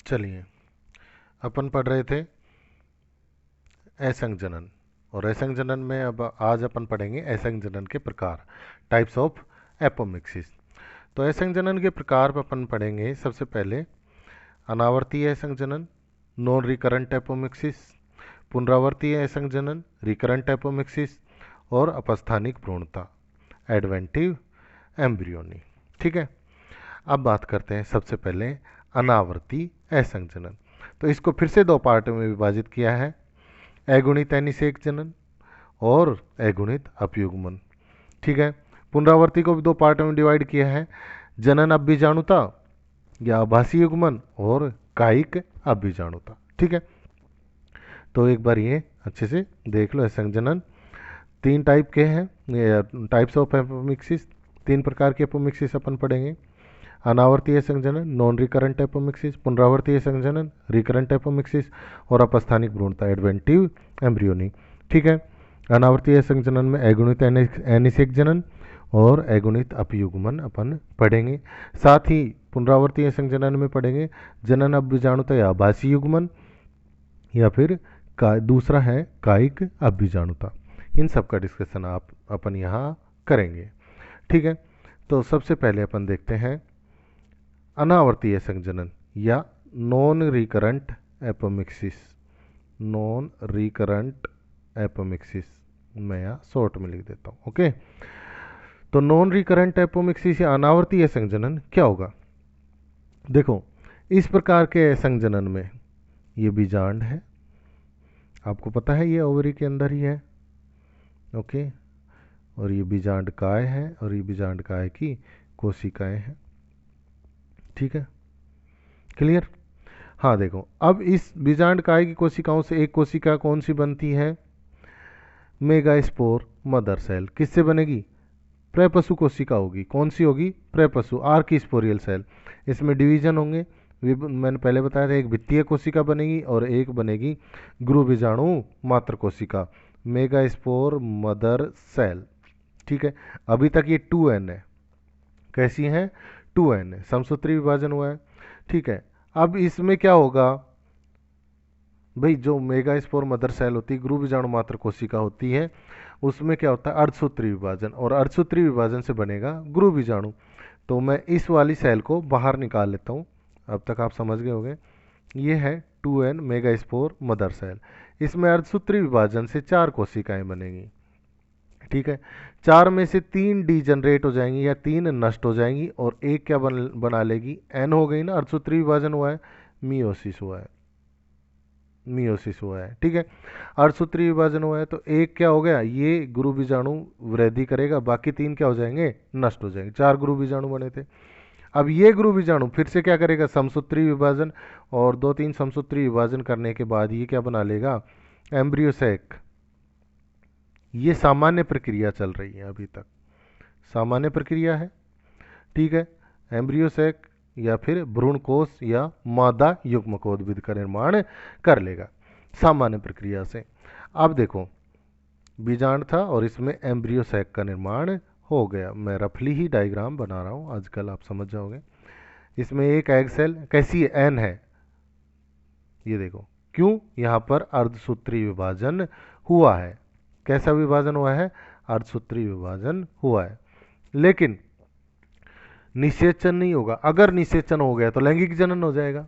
चलिए, अपन पढ़ रहे थे असंजनन, और असंजनन में अब आज अपन पढ़ेंगे असंजनन के प्रकार, टाइप्स ऑफ एपोमिक्सिस। तो असंजनन के प्रकार पर अपन पढ़ेंगे सबसे पहले अनावर्तीय असंजनन, नॉन रिकरेंट एपोमिक्सिस, पुनरावर्तीय असंजनन, रिकरेंट एपोमिक्सिस, और अपस्थानिक भ्रूणता, एडवेंटिव एम्ब्रियोनी। ठीक है, अब बात करते हैं सबसे पहले अनावर्ती असंजनन। तो इसको फिर से दो पार्ट में विभाजित किया है, अगुणित अनिषेक जनन और अगुणित अपयुग्मन। ठीक है, पुनरावर्ती को भी दो पार्ट में डिवाइड किया है, जनन अभिजाणुता या आभासी युग्मन और कायिक अभिजाणुता। ठीक है, तो एक बार ये अच्छे से देख लो। असंजनन तीन टाइप के हैं, टाइप्स ऑफ एपोमिक्सिस, तीन प्रकार के एपोमिक्सिस अपन पढ़ेंगे। अनावर्तीय संजनन, नॉन रिकरेंट एपोमिक्सिस, पुनरावर्तीय संजनन, रिकरेंट एपोमिक्सिस, और अपस्थानिक भ्रूणता, एडवेंटिव एम्ब्रियोनी। ठीक है, अनावर्तीय संजनन में अगुणित अनिषेक जनन और अगुणित अपयुग्मन अपन पढ़ेंगे। साथ ही पुनरावर्तीय संजनन में पढ़ेंगे जनन अभिजाणुता या आभासी युग्मन, या फिर दूसरा है कायिक अभिजाणुता। इन सब का डिस्कशन आप अपन यहाँ करेंगे। ठीक है, तो सबसे पहले अपन देखते हैं अनावर्तीय संजनन या non recurrent apomixis. Non recurrent apomixis मैं यहाँ शॉर्ट में लिख देता हूँ। ओके, तो नॉन रिकरेंट एपोमिक्सिस या अनावर्तीय संजनन क्या होगा? देखो, इस प्रकार के संजनन में ये बीजांड है, आपको पता है ये ओवरी के अंदर ही है। ओके, और ये बीजांड काय है और ये बीजांड काय की कोशिकाएं हैं। ठीक है, क्लियर? हाँ, देखो, अब इस बीजांड काय की कोशिकाओं से एक कोशिका कौन सी बनती है? Megaspore mother cell. किससे बनेगी? प्रेपसु कोशिका होगी। कौन सी होगी? प्रेपसु, आर्किस्पोरियल सेल। इसमें डिवीजन होंगे, मैंने पहले बताया था, एक वित्तीय कोशिका बनेगी और एक बनेगी गुरु बीजाणु मात्र कोशिका, मेगास्पोर मदर सेल। ठीक है, अभी तक ये 2n है। कैसी है? 2n है, समसूत्री विभाजन हुआ है। ठीक है, अब इसमें क्या होगा भाई? जो मेगास्पोर मदर सेल होती है, गुरु बीजाणु मात्र कोशिका होती है, उसमें क्या होता है? अर्धसूत्री विभाजन, और अर्धसूत्री विभाजन से बनेगा गुरु बीजाणु। तो मैं इस वाली सेल को बाहर निकाल लेता हूँ। अब तक आप समझ गए होंगे, ये है 2n मेगास्पोर मदर सेल। इसमें अर्धसूत्री विभाजन से 4 कोशिकाएं बनेगी। ठीक है, 4 में से 3 डीजनरेट हो जाएंगी या 3 नष्ट हो जाएंगी, और एक क्या बना लेगी? एन हो गई ना, अर्धसूत्री विभाजन हुआ है, मियोसिस हुआ है, मियोसिस हुआ है। ठीक है, अर्धसूत्री विभाजन हुआ है, तो एक क्या हो गया? ये गुरु बीजाणु वृद्धि करेगा, बाकी 3 क्या हो जाएंगे? नष्ट हो जाएंगे। 4 गुरु बीजाणु बने थे। अब ये गुरु बीजाणु फिर से क्या करेगा? समसूत्री विभाजन, और 2-3 समसूत्री विभाजन करने के बाद ये क्या बना लेगा? एम्ब्रियोसैक। ये सामान्य प्रक्रिया चल रही है अभी तक, सामान्य प्रक्रिया है। ठीक है, एम्ब्रियोसैक या फिर भ्रूण कोष या मादा युग्मकोद्भिद का निर्माण कर लेगा सामान्य प्रक्रिया से। अब देखो, बीजांड था और इसमें एम्ब्रियोसैक का निर्माण हो गया। मैं रफली ही डायग्राम बना रहा हूँ, आजकल आप समझ जाओगे। इसमें एक एग सेल कैसी है? एन है। ये देखो, क्यों? यहाँ पर अर्धसूत्री विभाजन हुआ है। कैसा विभाजन हुआ है? अर्धसूत्री विभाजन हुआ है, लेकिन निषेचन नहीं होगा। अगर निषेचन हो गया तो लैंगिक जनन हो जाएगा।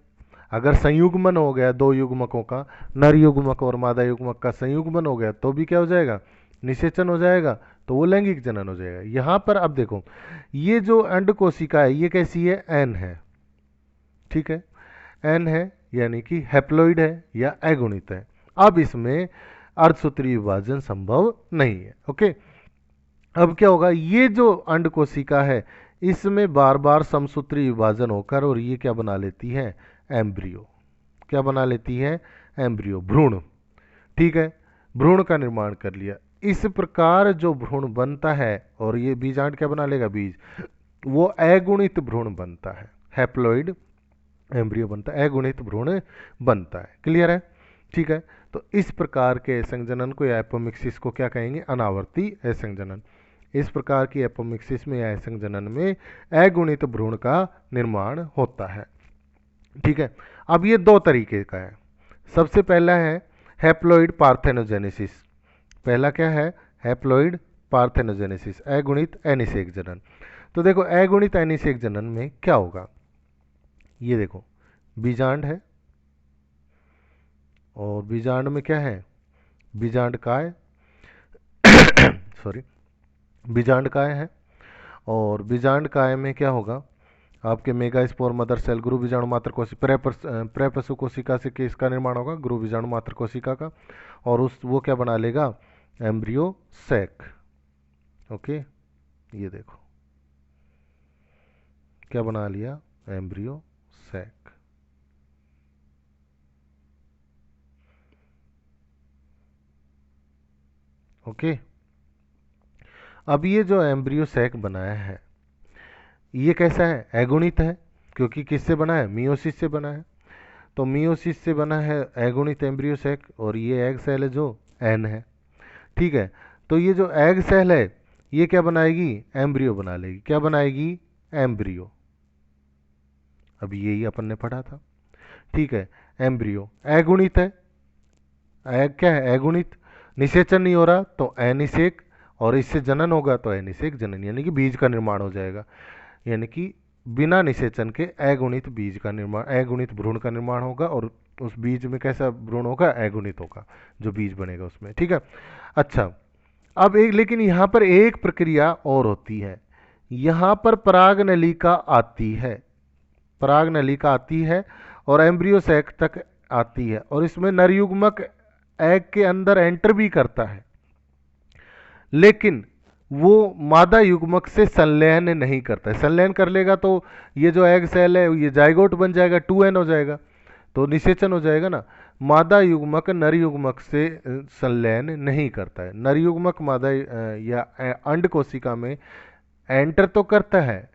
अगर संयुग्मन हो गया, दो युग्मकों का, नर युग्मक और मादा युग्मक का संयुग्मन हो गया, तो भी क्या हो जाएगा? निषेचन हो जाएगा, तो वो लैंगिक जनन हो जाएगा। यहां पर अब देखो, ये जो अंड कोशिका है, ये कैसी है? एन है। ठीक है, एन है, यानी कि हैप्लॉइड है या अगुणित है। अब इसमें अर्धसूत्री विभाजन संभव नहीं है। ओके, अब क्या होगा? ये जो अंड कोशिका है, इसमें बार बार समसूत्री विभाजन होकर, और ये क्या बना लेती है? एम्ब्रियो। क्या बना लेती है? एम्ब्रियो, भ्रूण। ठीक है, भ्रूण का निर्माण कर लिया। इस प्रकार जो भ्रूण बनता है, और ये बीजांड क्या बना लेगा? बीज। वो अगुणित भ्रूण बनता है, हैप्लॉइड एम्ब्रियो बनता है, अगुणित भ्रूण बनता है। क्लियर है? ठीक है, तो इस प्रकार के संजनन को या एपोमिक्सिस को क्या कहेंगे? अनावर्ती असंजनन। इस प्रकार की एपोमिक्सिस में या असंजनन में अगुणित भ्रूण का निर्माण होता है। ठीक है। अब ये दो तरीके का है। सबसे पहला है हैप्लॉइड पार्थेनोजेनेसिस। पहला क्या है? हैप्लॉइड पार्थेनोजेनेसिस, अगुणित अनिषेक जनन। तो देखो अगुणित अनिषेक जनन में क्या होगा, ये देखो बीजांड है और बीजांड में क्या है? बीजांड काय सॉरी, बीजांड काय है। और बीजांड काय में क्या होगा? आपके मेगा स्पोर मदर सेल गुरु बीजाणु मात्र कोशिका प्रपशु कोशिका से किसका निर्माण होगा? गुरु बीजाणु मात्र कोशिका का। और उस वो क्या बना लेगा? Embryo sac. ओके, ये देखो क्या बना लिया? Embryo sac. ओके, अब ये जो एम्ब्रियो सैक बनाया है ये कैसा है? अगुणित है, क्योंकि किससे बना है? मियोसिस से बना है। तो मियोसिस से बना है अगुणित एम्ब्रियो सैक, और ये एग सेल है जो एन है। ठीक है, तो ये जो एग सेल है ये क्या बनाएगी? एम्ब्रियो बना लेगी। क्या बनाएगी? एम्ब्रियो। अब यही अपन ने पढ़ा था। ठीक है, एम्ब्रियो अगुणित है। एग क्या है? अगुणित। निषेचन नहीं हो रहा तो अनिषेक, और इससे जनन होगा तो अनिषेक जनन, यानी कि बीज का निर्माण हो जाएगा। यानी कि बिना निषेचन के अगुणित बीज का निर्माण, अगुणित भ्रूण का निर्माण होगा। और उस बीज में कैसा भ्रूण होगा? अगुणित होगा जो बीज बनेगा उसमें। ठीक है, अच्छा। अब एक, लेकिन यहां पर एक प्रक्रिया और होती है। यहां पर पराग नलिका आती है, पराग नलिका आती है और एम्ब्रियो सैक तक आती है, और इसमें नरयुग्मक एग के अंदर एंटर भी करता है, लेकिन वो मादा युग्मक से संलयन नहीं करता है। संलयन कर लेगा तो ये जो एग सेल है ये जाइगोट बन जाएगा, 2n हो जाएगा, तो निषेचन हो जाएगा ना। मादा युग्मक नर युग्मक से संलयन नहीं करता है। नर युग्मक मादा या अंड कोशिका में एंटर तो करता है,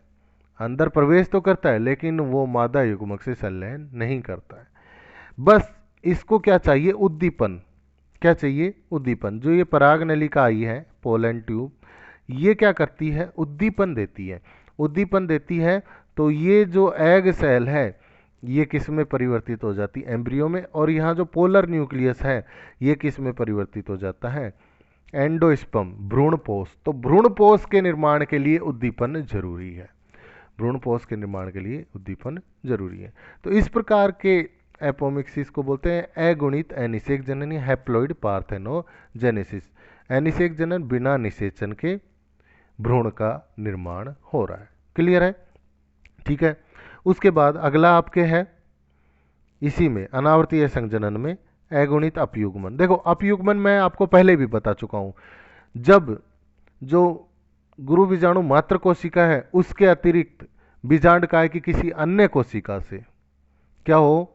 अंदर प्रवेश तो करता है, लेकिन वो मादा युग्मक से संलयन नहीं करता है। बस इसको क्या चाहिए? उद्दीपन। क्या चाहिए? उद्दीपन। जो ये पराग नलिका आई है, पोलन ट्यूब, ये क्या करती है? उद्दीपन देती है। उद्दीपन देती है तो ये जो एग सेल है ये किस में परिवर्तित हो जाती है? एम्ब्रियो में। और यहाँ जो पोलर न्यूक्लियस है ये किस में परिवर्तित हो जाता है? एंडोस्पर्म, भ्रूणपोष। तो भ्रूणपोष के निर्माण के लिए उद्दीपन जरूरी है। भ्रूणपोष के निर्माण के लिए उद्दीपन जरूरी है। तो इस प्रकार के एपोमिक्सिस को बोलते हैं अगुणित अनिषेक जनन या हैप्लॉइड पार्थेनोजेनेसिस। अनिषेक जनन बिना निषेचन के भ्रूण का निर्माण हो रहा है। क्लियर है? ठीक है। उसके बाद अगला आपके है इसी में अनावर्तीय संजनन में अगुणित अपयुग्मन। देखो अपयुग्मन मैं आपको पहले भी बता चुका हूं। जब जो गुरु बीजाणु मात्र कोशिका है उसके अतिरिक्त बीजांड काय की किसी अन्य कोशिका से क्या हो?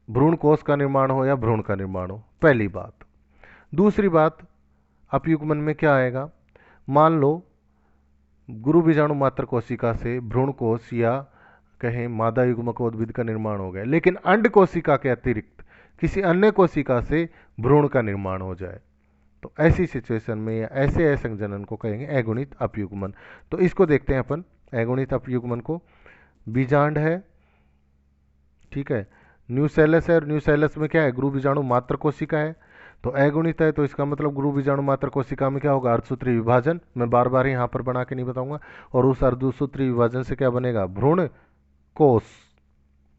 भ्रूण कोष का निर्माण हो या भ्रूण का निर्माण हो, पहली बात। दूसरी बात, अपयुग्मन में क्या आएगा? मान लो गुरु बीजाणु मात्र कोशिका से भ्रूण कोष या कहें मादा युग्मकोद्भिद का निर्माण हो गया, लेकिन अंड कोशिका के अतिरिक्त किसी अन्य कोशिका से भ्रूण का निर्माण हो जाए, तो ऐसी सिचुएशन में या ऐसे असंजनन को कहेंगे अगुणित अपयुग्मन। तो इसको देखते हैं अपन अगुणित अपयुग्मन को। बीजांड है, ठीक है, न्यूसेलस है, और न्यूसेलस में क्या है? गुरु बीजाणु मात्र कोशिका है, तो अगुणित है, तो इसका मतलब गुरु बीजाणु मात्र कोशिका में क्या होगा? अर्धसूत्री विभाजन। मैं बार बार यहाँ पर बना के नहीं बताऊंगा। और उस अर्धसूत्री विभाजन से क्या बनेगा? भ्रूण कोष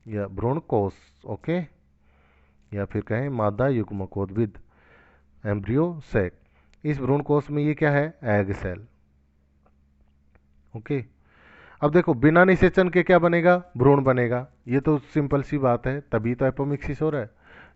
या भ्रूण कोष। ओके, या फिर कहें मादा युग्मकोद्भिद, एम्ब्रियो सैक। इस भ्रूण कोष में ये क्या है? Egg cell. ओके, अब देखो बिना निषेचन के क्या बनेगा? भ्रूण बनेगा। ये तो सिंपल सी बात है, तभी तो एपोमिक्सिस हो रहा है।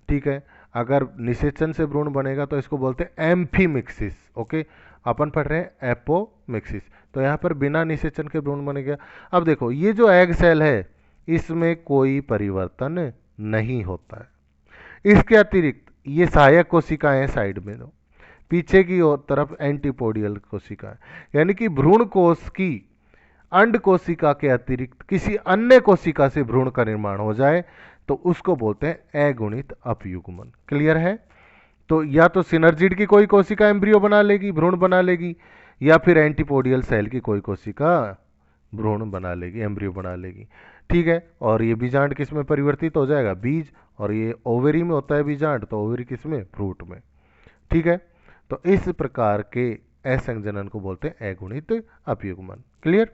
ठीक है, अगर निषेचन से भ्रूण बनेगा तो इसको बोलते हैं एम्फीमिक्सिस। ओके, अपन पढ़ रहे हैं एपोमिक्सिस, तो यहाँ पर बिना निषेचन के भ्रूण बनेगा। अब देखो ये जो एग सेल है इसमें कोई परिवर्तन नहीं होता है। इसके अतिरिक्त ये सहायक कोशिकाएं साइड में दो, पीछे की ओर तरफ एंटीपोडियल कोशिका, यानी कि भ्रूण कोष की अंड कोशिका के अतिरिक्त किसी अन्य कोशिका से भ्रूण का निर्माण हो जाए तो उसको बोलते हैं अगुणित अपयुग्मन। क्लियर है? तो या तो सिनर्जिड की कोई कोशिका एम्ब्रियो बना लेगी, भ्रूण बना लेगी, या फिर एंटीपोडियल सेल की कोई कोशिका भ्रूण बना लेगी, एम्ब्रियो बना लेगी। ठीक है, और ये बीजांड किस में परिवर्तित हो जाएगा, बीज, और ये ओवेरी में होता है बीजांड, तो ओवेरी किस में, फ्रूट में। ठीक है, तो इस प्रकार के असंजनन को बोलते हैं अगुणित अपयुग्मन। क्लियर।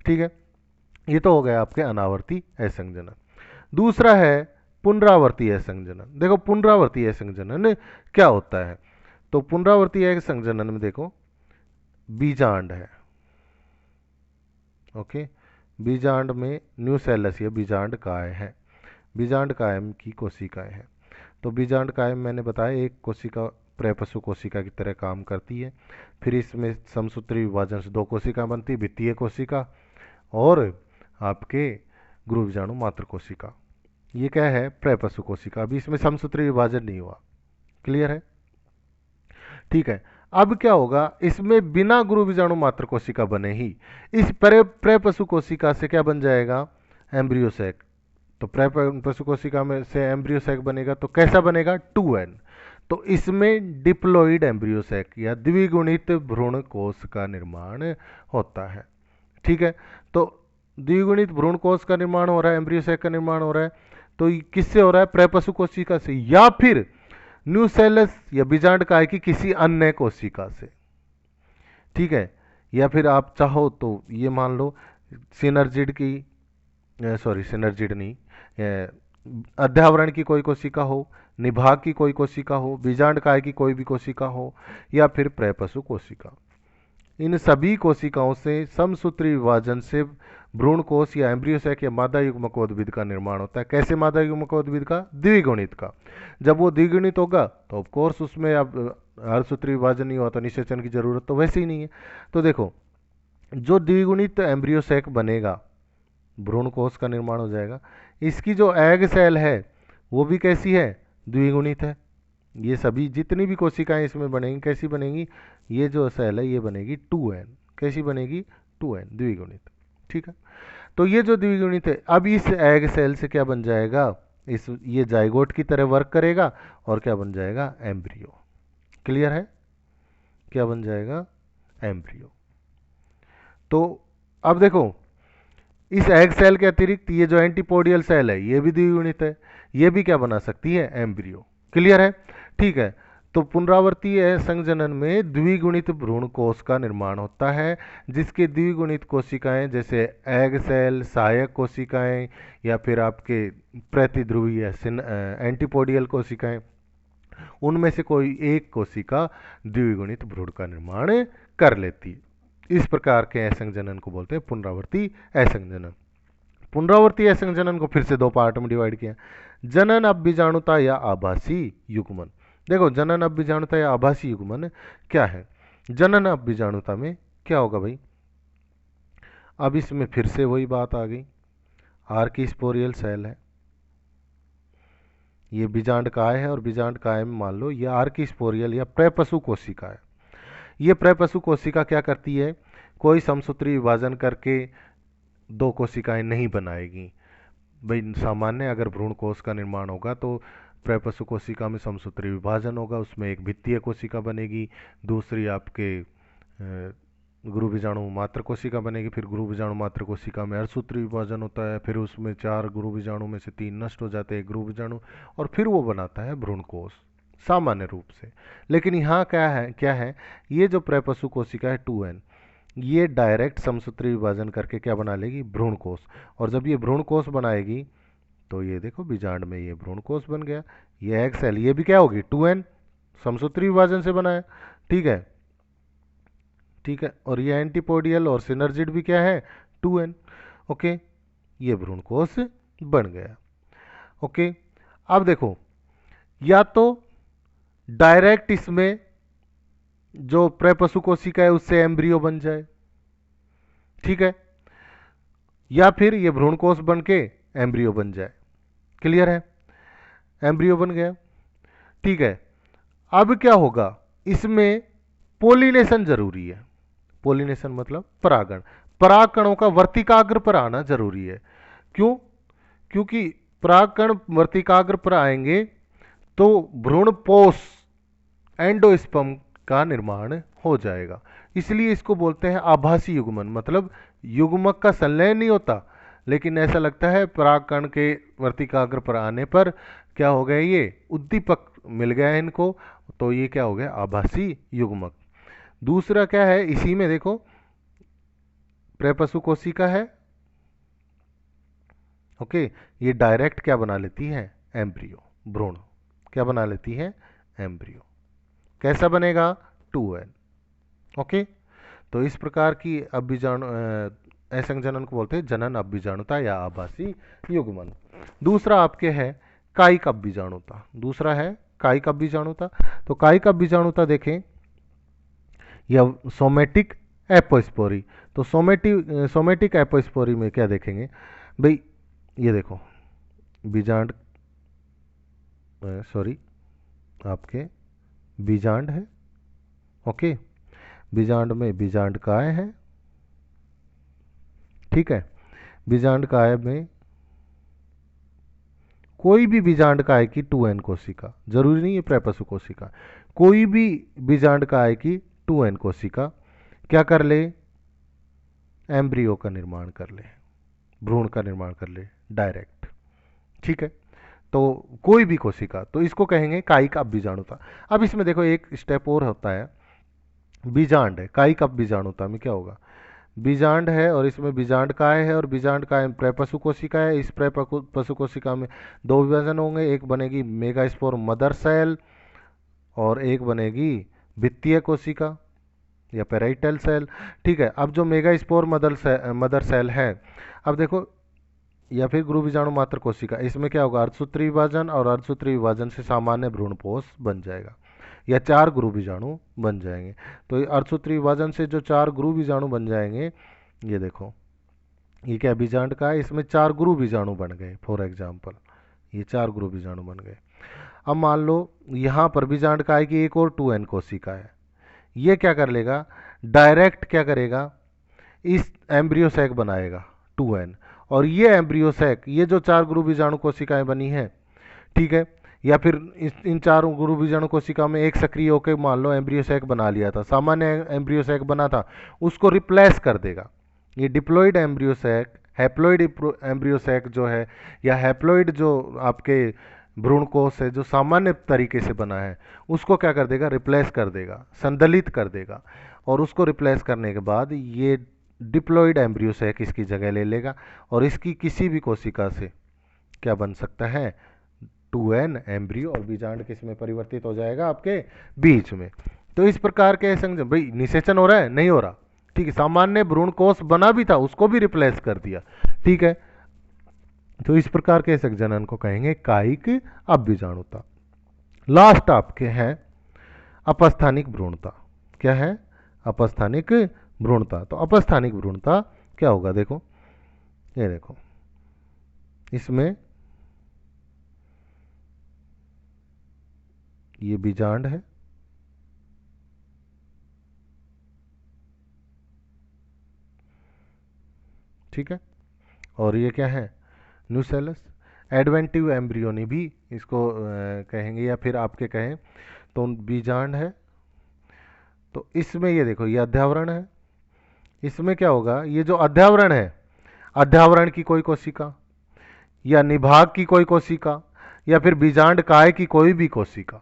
ठीक है, ये तो हो गया आपके अनावर्ती असंजनन। दूसरा है पुनरावर्ती असंजनन। देखो पुनरावर्ती असंजनन क्या होता है, तो पुनरावर्ती असंजनन में देखो बीजांड है, ओके, बीजांड में न्यूसेलस या बीजांड काय है, बीजांड कायम की कोशिकाएं हैं। तो बीजांड कायम मैंने बताया एक कोशिका प्रपशु कोशिका की तरह काम करती है। फिर इसमें समसूत्री विभाजन से दो कोशिका बनती, भित्तीय कोशिका और आपके गुरु बीजाणु मात्र कोशिका। ये क्या है, प्रपशु कोशिका। अभी इसमें समसूत्री विभाजन नहीं हुआ। क्लियर है। ठीक है, अब क्या होगा, इसमें बिना गुरु बीजाणु मात्र कोशिका बने ही इस प्रपशु कोशिका से क्या बन जाएगा, एम्ब्रियोसैक। तो प्रपशु कोशिका में से एम्ब्रियोसैक बनेगा, तो कैसा बनेगा, 2n। तो इसमें डिप्लॉइड एम्ब्रियोसैक या द्विगुणित भ्रूण कोश का निर्माण होता है। ठीक है, तो द्विगुणित भ्रूण कोश का निर्माण हो रहा है, एम्ब्रियोसैक का निर्माण हो रहा है, तो किससे हो रहा है, प्रपशु कोशिका से या फिर न्यूसेलस या बीजांड काय की किसी अन्य कोशिका से। ठीक है, या फिर आप चाहो तो ये मान लो सिनर्जिड की, सॉरी सिनर्जिड नहीं, अध्यावरण की कोई कोशिका हो, निभाग की कोई कोशिका हो, बीजांड काय की कोई भी कोशिका हो, या फिर प्रपशु कोशिका। इन सभी कोशिकाओं से समसूत्री विभाजन से भ्रूण कोश या एम्ब्रियोसैक या मादा युग्मकोद्भिद का निर्माण होता है। कैसे मादा युग्मकोद्भिद का, द्विगुणित का। जब वो द्विगुणित होगा तो ऑफ कोर्स उसमें अब हरसूत्री विभाजन नहीं हुआ तो निषेचन की जरूरत तो वैसे ही नहीं है। तो देखो जो द्विगुणित एम्ब्रियोसैक बनेगा, भ्रूण कोश का निर्माण हो जाएगा। इसकी जो एग सेल है वो भी कैसी है, द्विगुणित है। ये सभी जितनी भी कोशिकाएं इसमें बनेंगी कैसी बनेंगी, ये जो सेल है ये बनेगी 2n। कैसी बनेगी, 2n, द्विगुणित। ठीक है, तो ये जो द्विगुणित है, अब इस एग सेल से क्या बन जाएगा, इस ये जाइगोट की तरह वर्क करेगा और क्या बन जाएगा, एम्ब्रियो। क्लियर है, क्या बन जाएगा, एम्ब्रियो। तो अब देखो इस एग सेल के अतिरिक्त ये जो एंटीपोडियल सेल है ये भी द्विगुणित है, ये भी क्या बना सकती है, एम्ब्रियो। क्लियर है। ठीक है, तो पुनरावर्तीय संजनन में द्विगुणित भ्रूण कोश का निर्माण होता है, जिसके द्विगुणित कोशिकाएं जैसे एग सेल, सहायक कोशिकाएं या फिर आपके प्रतिध्रुवीय एंटीपोडियल कोशिकाएं, उनमें से कोई एक कोशिका द्विगुणित भ्रूण का निर्माण कर लेती है। इस प्रकार के असंजनन को बोलते हैं पुनरावर्ती असंजनन। पुनरावर्ती असंजनन को फिर से दो पार्ट में डिवाइड किया, जनन अभिजाणुता या आभासी युग्मन। देखो जनन अभिजाणुता या आभासी युग्मन क्या है। जनन अभिजाणुता में क्या होगा भाई, अब इसमें फिर से वही बात आ गई, आर्किस्पोरियल सेल है, ये बीजांड काय है और बीजांड काय में मान लो ये आर्किस्पोरियल या प्रपशु कोशिका है। ये प्रपशु कोशिका क्या करती है, कोई समसूत्री विभाजन करके दो कोशिकाएं नहीं बनाएगी। भाई सामान्य अगर भ्रूण कोश का निर्माण होगा तो प्रपशु कोशिका में समसूत्री विभाजन होगा, उसमें एक भित्तीय कोशिका बनेगी, दूसरी आपके गुरु बीजाणु मात्र कोशिका बनेगी, फिर गुरु बीजाणु मात्र कोशिका में अर्धसूत्री विभाजन होता है, फिर उसमें 4 गुरु बीजाणु में से 3 नष्ट हो जाते हैं, गुरु बीजाणु, और फिर वो बनाता है भ्रूण कोश सामान्य रूप से। लेकिन यहाँ क्या है, ये जो प्रपशु कोशिका है 2n, ये डायरेक्ट समसूत्री विभाजन करके क्या बना लेगी, भ्रूण कोश। और जब ये भ्रूण कोश बनाएगी तो ये देखो बीजांड में ये भ्रूण कोश बन गया, ये एग सेल ये भी क्या होगी, 2n, समसूत्री विभाजन से बना है। ठीक है, ठीक है, और ये एंटीपोडियल और सिनर्जिड भी क्या है, 2n। ओके, ये भ्रूण कोश बन गया। ओके, अब देखो या तो डायरेक्ट इसमें जो प्रपशु कोशिका है उससे एम्ब्रियो बन जाए, ठीक है, या फिर ये भ्रूण कोश बन के एम्ब्रियो बन जाए। क्लियर है, एम्ब्रियो बन गया। ठीक है, अब क्या होगा, इसमें पोलिनेशन जरूरी है। पोलिनेशन मतलब परागण, परागकणों का वर्तिकाग्र पर आना जरूरी है। क्यों, क्योंकि परागकण वर्तिकाग्र पर आएंगे तो भ्रूणपोष एंडोस्पर्म का निर्माण हो जाएगा। इसलिए इसको बोलते हैं आभासी युग्मन, मतलब युग्मक का संलयन नहीं होता, लेकिन ऐसा लगता है परागकण के वर्तिकाग्र पर आने पर क्या हो गया, ये उद्दीपक मिल गया इनको, तो ये क्या हो गया, आभासी युग्मक। दूसरा क्या है, इसी में देखो प्रेपशु कोशिका है, ओके, ये डायरेक्ट क्या बना लेती है, एम्ब्रियो, भ्रूण क्या बना लेती है, एम्ब्रियो। कैसा बनेगा, 2n, ओके। तो इस प्रकार की अभिजाणु असंजनन को बोलते हैं जनन अभिजाणुता या आभासी युग्मन। दूसरा आपके है कायिक अभिजाणुता, दूसरा है कायिक अभिजाणुता। तो कायिक अभिजाणुता देखें, या सोमेटिक एपोस्पोरी। तो सोमेटिक एपोस्पोरी में क्या देखेंगे भाई, ये देखो बीजांड, सॉरी आपके बीजांड है, ओके, बीजांड में बीजांड काय है, ठीक है। बीजांड काय में कोई भी बीजांड काय की 2n कोशिका, जरूरी नहीं है प्रेपशु कोशिका, कोई भी बीजांड काय की 2n कोशिका क्या कर ले, एम्ब्रियो का निर्माण कर ले, भ्रूण का निर्माण कर ले डायरेक्ट, ठीक है। तो कोई भी कोशिका, तो इसको कहेंगे कायिक अभिजाणुता। अब इसमें देखो एक स्टेप और होता है, बीजांड है, कायिक अभिजाणुता में क्या होगा, बीजांड है और इसमें बीजांड काय है, और बीजांड काय प्रेपशु कोशिका है। इस प्रेपशु कोशिका में दो विभाजन होंगे, एक बनेगी मेगास्पोर मदर सेल और एक बनेगी भित्तीय कोशिका या पेराइटल सेल, ठीक है। अब जो मेगास्पोर मदर सेल है, अब देखो, या फिर गुरु बीजाणु मात्र कोशिका, इसमें क्या होगा, अर्धसूत्री विभाजन, और अर्धसूत्री विभाजन से सामान्य भ्रूणपोष बन जाएगा, या 4 गुरु बीजाणु बन जाएंगे। तो अर्धसूत्री विभाजन से जो 4 गुरु बीजाणु बन जाएंगे, ये देखो ये क्या बीजांड का है, इसमें 4 गुरु बीजाणु बन गए, फॉर एग्जाम्पल ये 4 गुरु बीजाणु बन गए। अब मान लो यहाँ पर बीजांड का है कि एक और 2n कोशिका है, ये क्या कर लेगा, डायरेक्ट क्या करेगा, इस एम्ब्रियो सैक बनाएगा 2n, और ये एम्ब्रियो सैक, ये जो 4 गुरु बीजाणु कोशिकाएं बनी है, ठीक है, या फिर इन 4 गुरु बीजाणु कोशिका में एक सक्रिय होकर मान लो एम्ब्रियो सैक बना लिया था, सामान्य एम्ब्रियो सैक बना था, उसको रिप्लेस कर देगा ये diploid embryo sac, haploid embryo sac जो है, या हैप्लॉइड जो आपके भ्रूणकोश है जो सामान्य तरीके से बना है, उसको क्या कर देगा, रिप्लेस कर देगा, संदलित कर देगा, और उसको रिप्लेस करने के बाद ये डिप्लॉइड एम्ब्रियो सैक इसकी जगह ले लेगा, और इसकी किसी भी कोशिका से क्या बन सकता है, 2n एम्ब्रियो, और बीजांड किस में परिवर्तित हो जाएगा, आपके बीज में। तो इस प्रकार के संयोजन, भाई निषेचन हो रहा है, नहीं हो रहा, ठीक है, सामान्य भ्रूणकोश बना भी था उसको भी रिप्लेस कर दिया, ठीक है। तो इस प्रकार के संयोजन को कहेंगे कायिक अभिजाणुता। लास्ट आपके हैं अपस्थानिक भ्रूणता। क्या है, अपस्थानिक भ्रूणता। तो अपस्थानिक भ्रूणता क्या होगा, देखो ये देखो, इसमें ये बीजांड है, ठीक है, और ये क्या है, न्यूसेलस। एडवेंटिव एम्ब्रियोनी भी इसको कहेंगे, या फिर आपके कहें तो बीजांड है। तो इसमें ये देखो, ये अध्यावरण है, इसमें क्या होगा, ये जो अध्यावरण है, अध्यावरण की कोई कोशिका, या निभाग की कोई कोशिका, या फिर बीजांड काय की कोई भी कोशिका,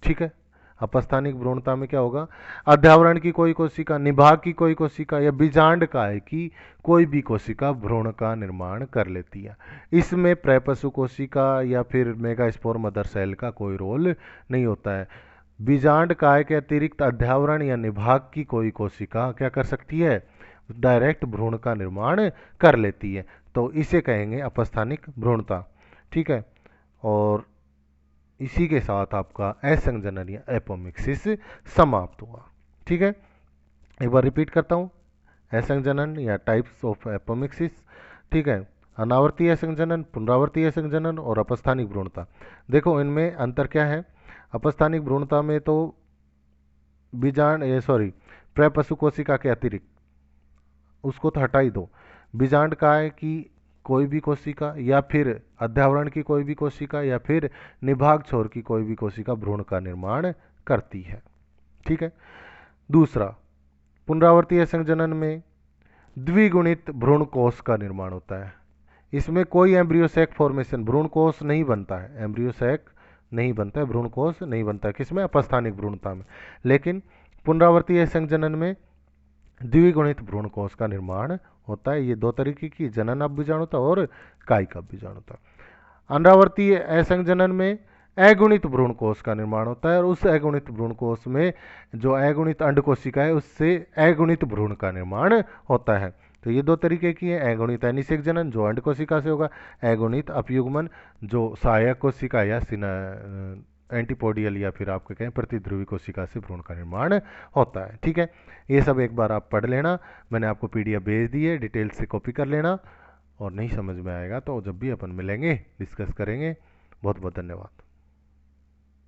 ठीक है। अपस्थानिक भ्रूणता में क्या होगा, अध्यावरण की कोई कोशिका, निभाग की कोई कोशिका, या बीजांड काय की कोई भी कोशिका भ्रूण का निर्माण कर लेती है। इसमें प्रेपशु कोशिका या फिर मेगास्पोर मदर सेल का कोई रोल नहीं होता है। बीजांड काय के अतिरिक्त अध्यावरण या निभाग की कोई कोशिका क्या कर सकती है, डायरेक्ट भ्रूण का निर्माण कर लेती है। तो इसे कहेंगे अपस्थानिक भ्रूणता, ठीक है। और इसी के साथ आपका असंजनन या एपोमिक्सिस समाप्त हुआ, ठीक है। एक बार रिपीट करता हूँ, असंजनन या टाइप्स ऑफ एपोमिक्सिस, ठीक है, अनावर्ती असंजनन, पुनरावर्ती असंजनन और अपस्थानिक भ्रूणता। देखो इनमें अंतर क्या है, अपस्थानिक भ्रूणता में तो बीजांड प्रेपशु कोशिका के अतिरिक्त, उसको तो हटा ही दो, बीजांड काय की कोई भी कोशिका, या फिर अध्यावरण की कोई भी कोशिका, या फिर निभाग छोर की कोई भी कोशिका भ्रूण का निर्माण करती है, ठीक है। दूसरा, पुनरावर्ती असंजनन में द्विगुणित भ्रूण कोश का निर्माण होता है। इसमें कोई एम्ब्रियो सैक फॉर्मेशन, भ्रूण कोश नहीं बनता है, एम्ब्रियो सैक नहीं बनता है, भ्रूण कोश नहीं बनता है। किसमें? अपस्थानिक भ्रूणता में। लेकिन पुनरावर्तीय असंजनन में द्विगुणित भ्रूण कोश का निर्माण होता है। ये दो तरीके की, जनन अपबीजाणुता और कायिक अपबीजाणुता। अनावर्तीय असंजनन में अगुणित भ्रूण कोश का निर्माण होता है और उस अगुणित भ्रूण कोश में जो अगुणित अंड कोशिका है उससे अगुणित भ्रूण का निर्माण होता है। तो ये दो तरीके की है, अगुणित अनिषेक जनन जो अंड कोशिका से होगा, अगुणित अपयुग्मन जो सहायक कोशिका या एंटीपोडियल या फिर आपके कहें प्रतिध्रुवी कोशिका से भ्रूण का निर्माण होता है। ठीक है, ये सब एक बार आप पढ़ लेना, मैंने आपको पीडीएफ भेज दी है, डिटेल से कॉपी कर लेना, और नहीं समझ में आएगा तो जब भी अपन मिलेंगे डिस्कस करेंगे। बहुत बहुत धन्यवाद।